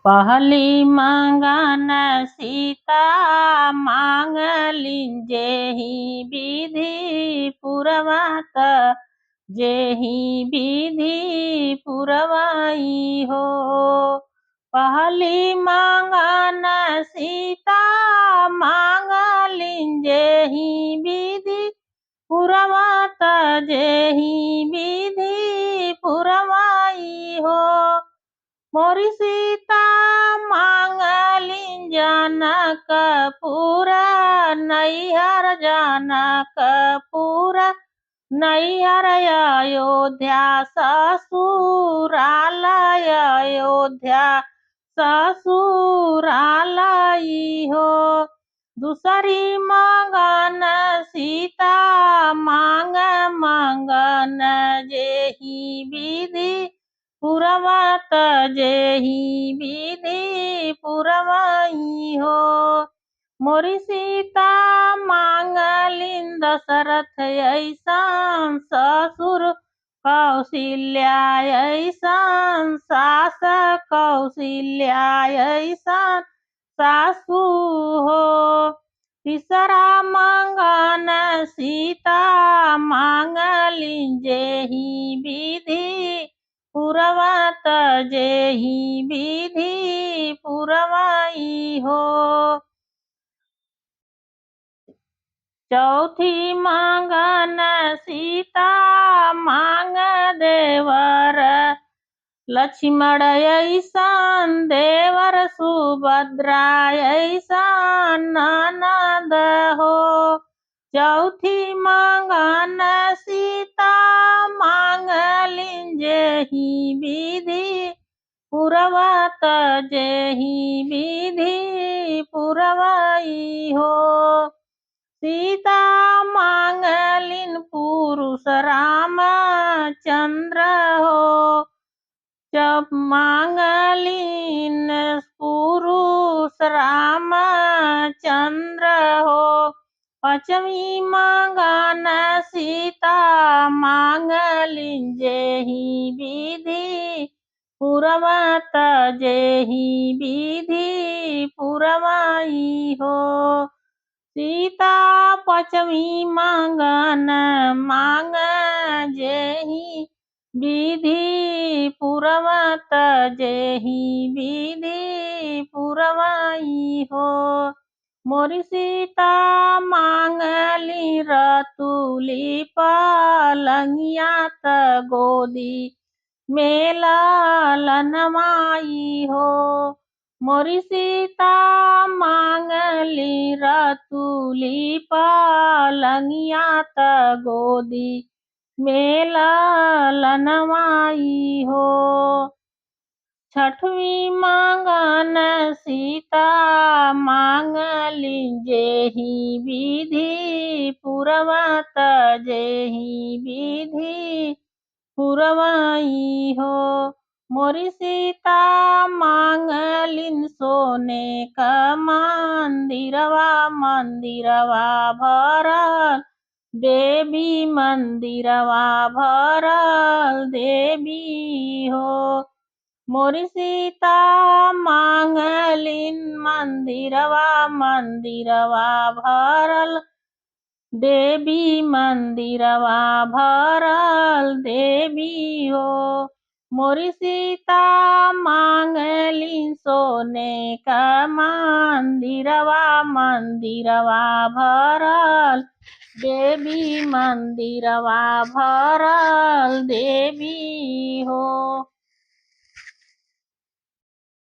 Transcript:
पहली मंगन सीता मांगलिन जेहि विधि पुरवात जेहि विधि पुरवाई हो। पहली मंगन सीता मांगलिन जेहि विधि पुरवात जेहि विधि पुरवाई हो। मोरी सीता मांगलिन जनकपुर नैहर जनकपुर नैहर अयोध्या ससुरालय अयोध्या ससुरालय हो। दूसरी मंगन सीता मांग मंगन जेहि विधि पुरवात जेहि विधि पुरवाई हो। मोरी सीता मांगलिन दशरथ ऐसन ससुर कौशल्या ऐसन सास कौशल्या ऐसन सासु हो। तीसरा मंगन सीता मांगलिन जेहि विधि पुरवात जेहि विधि पुरवाई हो। चौथी मंगन सीता मांग देवर लक्ष्मण ऐसन देवर सुभद्रा ऐसन ननद हो। चौथी मंगन सीता मांगलिन जेहि विधि पुरवात जेहि विधि पुरवाई हो। सीता मांगलिन पुरुष राम चंद्र हो। जब मांगलिन पुरुष राम चंद्र हो। पांचवी मंगन सीता मांगलिन जेहि विधि पुरवात जेहि विधि पुरवाई हो। सीता पांचवी मंगन मांग जेहि विधि पुरवात जेहि विधि पुरवाई हो। मोरी सीता मांगली रतुली पलंगियात गोदी में लालनवाई हो। मोरी सीता मांगली रतुली पलंगियात गोदी में लालनवाई हो। छठवीं मंगन सीता मांगलिन जेहि विधि पुरवात जेहि विधि पुरवाई हो। मोरी सीता मांगलिन सोने का मंदिरवा मंदिरवा भरल देवी मंदिरवा भरल देवी हो। मोरी सीता मांगलिन मंदिरवा मंदिरवा भरल देवी मंदिरवा भरल देवी हो। मोरी सीता मांगलिन सोने का मंदिरवा मंदिरवा भरल देवी मंदिरवा भरल देवी हो।